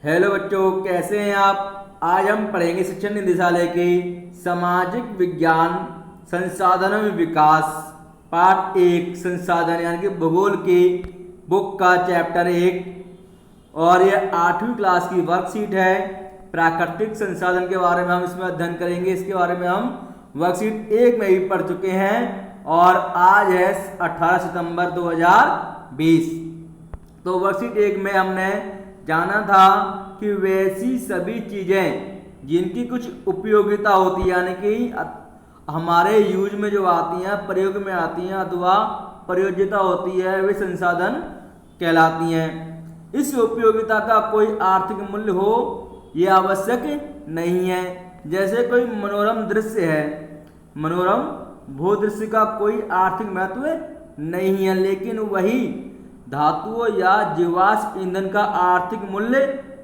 Hello बच्चों, कैसे हैं आप। आज हम पढ़ेंगे शिक्षण निदेशालय के सामाजिक विज्ञान संसाधनों में विकास पार्ट 1 संसाधन यानी कि भूगोल की बुक का चैप्टर 1 और यह 8वीं क्लास की वर्कशीट है। प्राकृतिक संसाधन के बारे में हम इसमें अध्ययन करेंगे। इसके बारे में हम वर्कशीट 1 में भी पढ़ चुके हैं और आज है 18 सितंबर 2020। तो वर्कशीट 1 में हमने जाना था कि वैसी सभी चीज़ें जिनकी कुछ उपयोगिता होती है, यानी कि हमारे यूज में जो आती हैं, प्रयोग में आती हैं अथवा प्रयोज्यता होती है, वे संसाधन कहलाती हैं। इस उपयोगिता का कोई आर्थिक मूल्य हो यह आवश्यक नहीं है। जैसे कोई मनोरम दृश्य है, मनोरम भूदृश्य का कोई आर्थिक महत्व नहीं है, लेकिन वही धातुओं या जीवाश्म ईंधन का आर्थिक मूल्य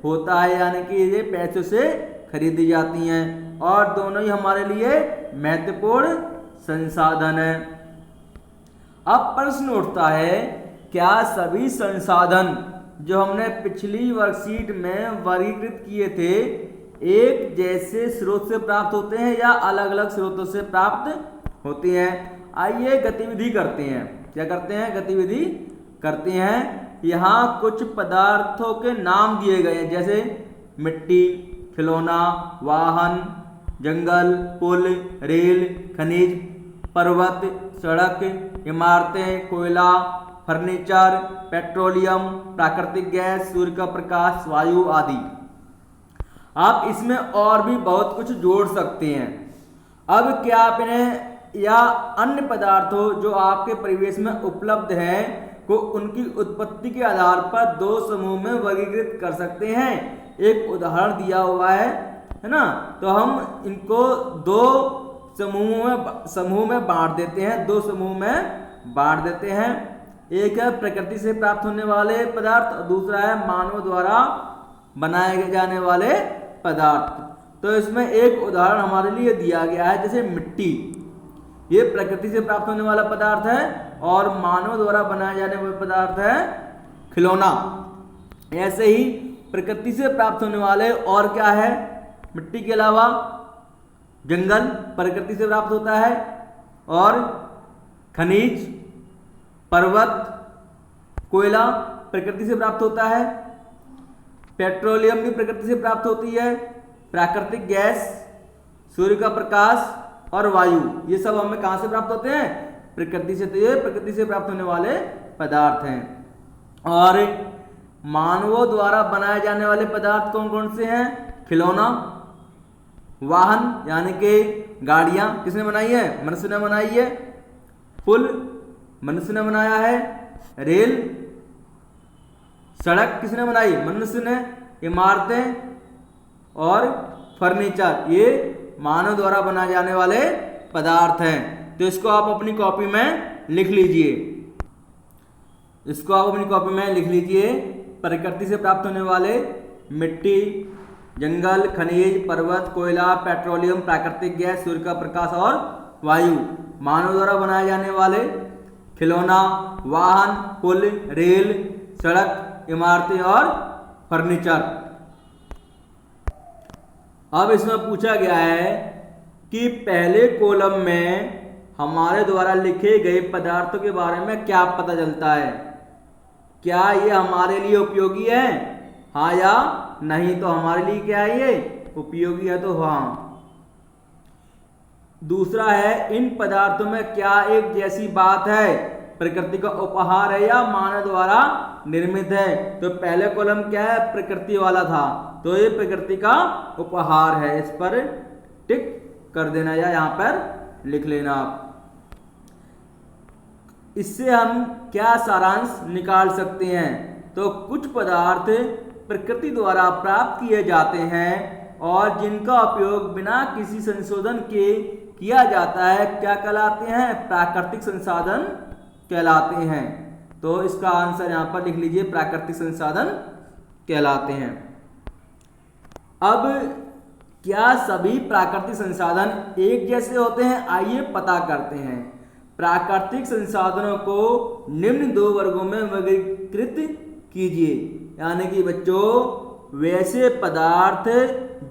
होता है, यानी कि ये पैसों से खरीदी जाती हैं और दोनों ही हमारे लिए महत्वपूर्ण संसाधन है। अब प्रश्न उठता है, क्या सभी संसाधन जो हमने पिछली वर्कशीट में वर्गीकृत किए थे एक जैसे स्रोत से प्राप्त होते हैं या अलग अलग स्रोतों से प्राप्त होती हैं। आइए गतिविधि करते हैं। क्या करते हैं? गतिविधि करते हैं। यहाँ कुछ पदार्थों के नाम दिए गए हैं, जैसे मिट्टी, खिलौना, वाहन, जंगल, पुल, रेल, खनिज, पर्वत, सड़क, इमारतें, कोयला, फर्नीचर, पेट्रोलियम, प्राकृतिक गैस, सूर्य का प्रकाश, वायु आदि। आप इसमें और भी बहुत कुछ जोड़ सकते हैं। अब क्या आप इन्हें या अन्य पदार्थों जो आपके परिवेश में उपलब्ध हैं को उनकी उत्पत्ति के आधार पर दो समूह में वर्गीकृत कर सकते हैं। एक उदाहरण दिया हुआ है ना, तो हम इनको दो समूह में बांट देते हैं, दो समूह में बांट देते हैं। एक है प्रकृति से प्राप्त होने वाले पदार्थ और दूसरा है मानव द्वारा बनाए जाने वाले पदार्थ। तो इसमें एक उदाहरण हमारे लिए दिया गया है, जैसे मिट्टी, ये प्रकृति से प्राप्त होने वाला पदार्थ है और मानव द्वारा बनाए जाने वाला पदार्थ है खिलौना। ऐसे ही प्रकृति से प्राप्त होने वाले और क्या है, मिट्टी के अलावा जंगल प्रकृति से प्राप्त होता है और खनिज, पर्वत, कोयला प्रकृति से प्राप्त होता है, पेट्रोलियम भी प्रकृति से प्राप्त होती है, प्राकृतिक गैस, सूर्य का प्रकाश और वायु, ये सब हमें कहां से प्राप्त होते हैं? प्रकृति से। तो ये प्रकृति से प्राप्त होने वाले पदार्थ हैं। और मानवों द्वारा बनाए जाने वाले पदार्थ कौन कौन से हैं? खिलौना, वाहन यानी कि गाड़ियां किसने बनाई है? मनुष्य ने बनाई है। पुल मनुष्य ने बनाया है। रेल, सड़क किसने बनाई? मनुष्य ने। इमारतें और फर्नीचर ये मानव द्वारा बनाए जाने वाले पदार्थ हैं। तो इसको आप अपनी कॉपी में लिख लीजिए। इसको आप अपनी कॉपी में लिख लीजिए। प्रकृति से प्राप्त होने वाले मिट्टी, जंगल, खनिज, पर्वत, कोयला, पेट्रोलियम, प्राकृतिक गैस, सूर्य का प्रकाश और वायु। मानव द्वारा बनाए जाने वाले खिलौना, वाहन, पुल, रेल, सड़क, इमारतें और फर्नीचर। अब इसमें पूछा गया है कि पहले कॉलम में हमारे द्वारा लिखे गए पदार्थों के बारे में क्या पता चलता है? क्या ये हमारे लिए उपयोगी है, हाँ या नहीं? तो हमारे लिए क्या है, ये उपयोगी है, तो हाँ। दूसरा है, इन पदार्थों में क्या एक जैसी बात है, प्रकृति का उपहार है या मानव द्वारा निर्मित है? तो पहले कॉलम क्या है? प्रकृति वाला था, तो ये प्रकृति का उपहार है। इस पर टिक कर देना या यहां पर लिख लेना आप। इससे हम क्या सारांश निकाल सकते हैं? तो कुछ पदार्थ प्रकृति द्वारा प्राप्त किए जाते हैं और जिनका उपयोग बिना किसी संशोधन के किया जाता है, क्या कहलाते हैं? प्राकृतिक संसाधन कहलाते हैं। तो इसका आंसर यहां पर लिख लीजिए, प्राकृतिक संसाधन कहलाते हैं। अब क्या सभी प्राकृतिक संसाधन एक जैसे होते हैं? आइए पता करते हैं। प्राकृतिक संसाधनों को निम्न दो वर्गों में वर्गीकृत कीजिए। यानी कि बच्चों वैसे पदार्थ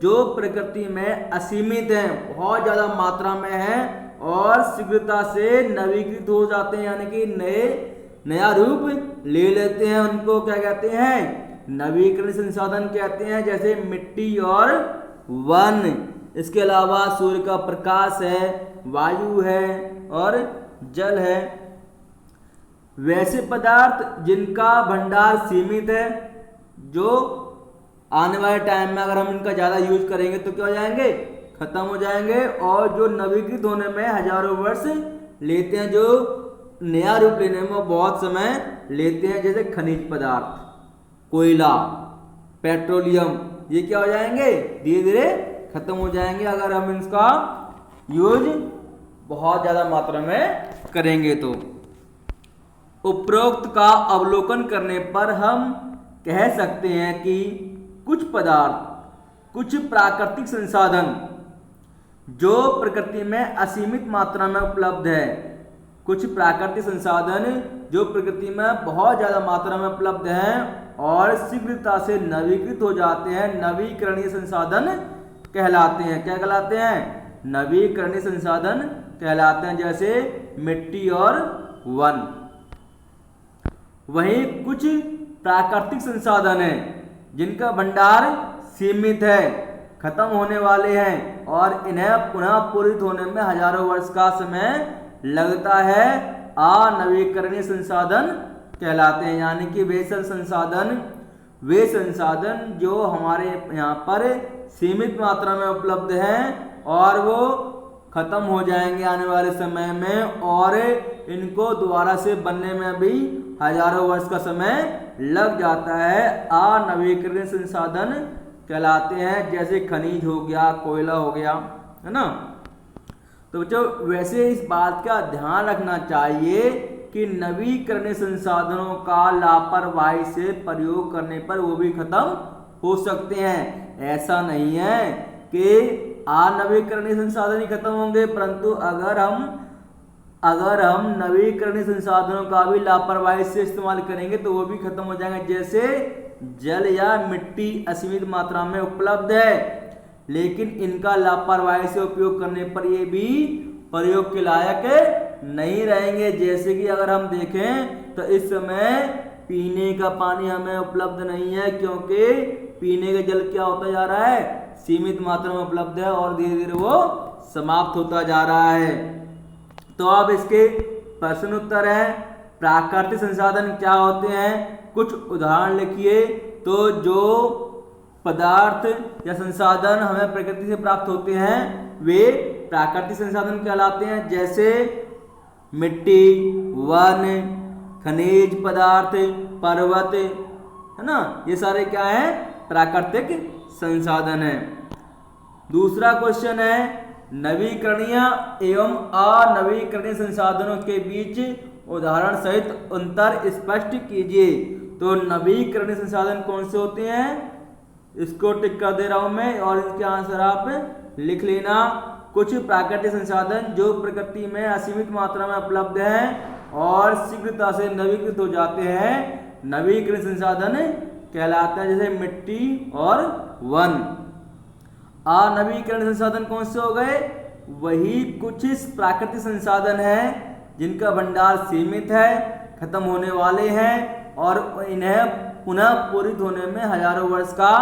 जो प्रकृति में असीमित हैं, बहुत ज़्यादा मात्रा में हैं और शीघ्रता से नवीकृत हो जाते हैं, यानी कि नया रूप ले लेते हैं, उनको क्या कहते हैं? नवीकरणीय संसाधन कहते हैं, जैसे मिट्टी और वन। इसके अलावा सूर्य का प्रकाश है, वायु है और जल है। वैसे पदार्थ जिनका भंडार सीमित है, जो आने वाले टाइम में अगर हम इनका ज़्यादा यूज करेंगे तो क्या हो जाएंगे? खत्म हो जाएंगे, और जो नवीकृत होने में हजारों वर्ष लेते हैं, जो नया रूप लेने में बहुत समय लेते हैं, जैसे खनिज पदार्थ, कोयला, पेट्रोलियम, ये क्या हो जाएंगे? धीरे धीरे खत्म हो जाएंगे अगर हम इसका यूज बहुत ज़्यादा मात्रा में करेंगे तो। उपरोक्त का अवलोकन करने पर हम कह सकते हैं कि कुछ पदार्थ, कुछ प्राकृतिक संसाधन जो प्रकृति में असीमित मात्रा में उपलब्ध है, कुछ प्राकृतिक संसाधन जो प्रकृति में बहुत ज़्यादा मात्रा में उपलब्ध हैं और शीघ्रता से नवीकृत हो जाते हैं, नवीकरणीय संसाधन कहलाते हैं। क्या कहलाते हैं? नवीकरणीय संसाधन कहलाते हैं, जैसे मिट्टी और वन। वहीं कुछ प्राकृतिक संसाधन हैं जिनका भंडार सीमित है, खत्म होने वाले हैं और इन्हें पुनः पूरित होने में हजारों वर्ष का समय लगता है, अनवीकरणीय संसाधन कहलाते हैं। यानी कि वे संसाधन जो हमारे यहाँ पर सीमित मात्रा में उपलब्ध हैं और वो खत्म हो जाएंगे आने वाले समय में, और इनको दोबारा से बनने में भी हजारों वर्ष का समय लग जाता है, अनवीकरणीय संसाधन कहलाते हैं, जैसे खनिज हो गया, कोयला हो गया, है ना। तो बच्चों, वैसे इस बात का ध्यान रखना चाहिए कि नवीकरणीय संसाधनों का लापरवाही से प्रयोग करने पर वो भी खत्म हो सकते हैं। ऐसा नहीं है कि अनवीकरणीय संसाधन ही खत्म होंगे, परंतु अगर हम नवीकरणीय संसाधनों का भी लापरवाही से इस्तेमाल करेंगे तो वो भी खत्म हो जाएंगे। जैसे जल या मिट्टी असीमित मात्रा में उपलब्ध है, लेकिन इनका लापरवाही से उपयोग करने पर ये भी प्रयोग के लायक नहीं रहेंगे। जैसे कि अगर हम देखें तो इस समय पीने का पानी हमें उपलब्ध नहीं है, क्योंकि पीने का जल क्या होता जा रहा है? सीमित मात्रा में उपलब्ध है और धीरे धीरे वो समाप्त होता जा रहा है। तो अब इसके प्रश्न उत्तर है, प्राकृतिक संसाधन क्या होते हैं? कुछ उदाहरण लिखिए। तो जो पदार्थ या संसाधन हमें प्रकृति से प्राप्त होते हैं वे प्राकृतिक संसाधन कहलाते हैं, जैसे मिट्टी, वन, खनिज पदार्थ, पर्वत, है ना, ये सारे क्या हैं? प्राकृतिक संसाधन है। दूसरा क्वेश्चन है, नवीकरणीय एवं अनवीकरणीय संसाधनों के बीच उदाहरण सहित अंतर स्पष्ट कीजिए। तो नवीकरणीय संसाधन कौन से होते हैं? इसको टिक कर दे रहा हूं मैं और इसके आंसर आप लिख लेना। कुछ प्राकृतिक संसाधन जो प्रकृति में असीमित मात्रा में उपलब्ध हैं और शीघ्रता से नवीकृत हो जाते हैं, नवीकरणीय संसाधन कहलाते हैं, जैसे मिट्टी और वन। अनवीकरणीय संसाधन कौन से हो गए? वही कुछ प्राकृतिक संसाधन हैं जिनका भंडार सीमित है, खत्म होने वाले हैं और इन्हें पुनः पूरित होने में हजारों वर्ष का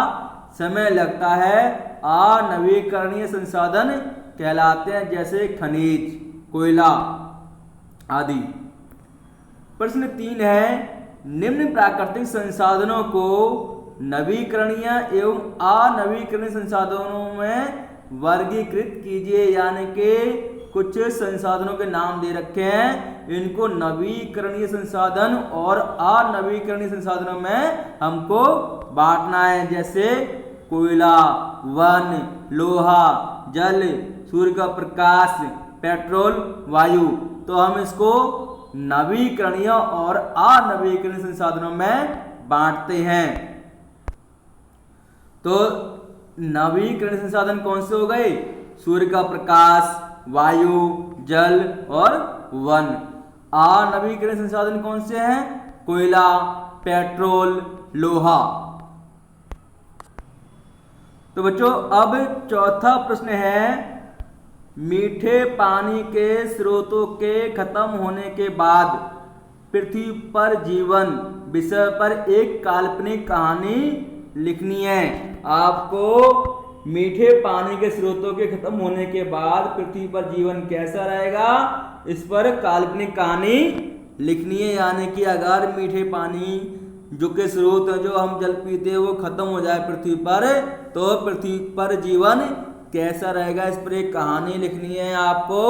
समय लगता है, अनवीकरणीय संसाधन कहलाते हैं, जैसे खनिज, कोयला आदि। प्रश्न 3 है, निम्न प्राकृतिक संसाधनों को नवीकरणीय एवं अनवीकरणीय संसाधनों में वर्गीकृत कीजिए। यानी कि कुछ संसाधनों के नाम दे रखे हैं, इनको नवीकरणीय संसाधन और अनवीकरणीय संसाधनों में हमको बांटना है, जैसे कोयला, वन, लोहा, जल, सूर्य का प्रकाश, पेट्रोल, वायु। तो हम इसको नवीकरणीय और अनवीकरणीय संसाधनों में बांटते हैं। तो नवीकरणीय संसाधन कौन से हो गए? सूर्य का प्रकाश, वायु, जल और वन। अनवीकरणीय संसाधन कौन से हैं? कोयला, पेट्रोल, लोहा। तो बच्चों अब चौथा प्रश्न है, मीठे पानी के स्रोतों के खत्म होने के बाद पृथ्वी पर जीवन विषय पर एक काल्पनिक कहानी लिखनी है। आपको मीठे पानी के स्रोतों के खत्म होने के बाद पृथ्वी पर जीवन कैसा रहेगा, इस पर काल्पनिक कहानी लिखनी है। यानी कि अगर मीठे पानी जो के स्रोत है, जो हम जल पीते हैं, वो खत्म हो जाए पृथ्वी पर, तो पृथ्वी पर जीवन कैसा रहेगा, इस पर एक कहानी लिखनी है आपको।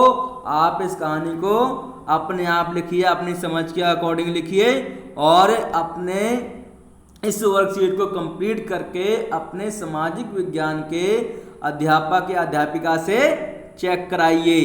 आप इस कहानी को अपने आप लिखिए, अपनी समझ के अकॉर्डिंग लिखिए और अपने इस वर्कशीट को कंप्लीट करके अपने सामाजिक विज्ञान के अध्यापक या अध्यापिका से चेक कराइए।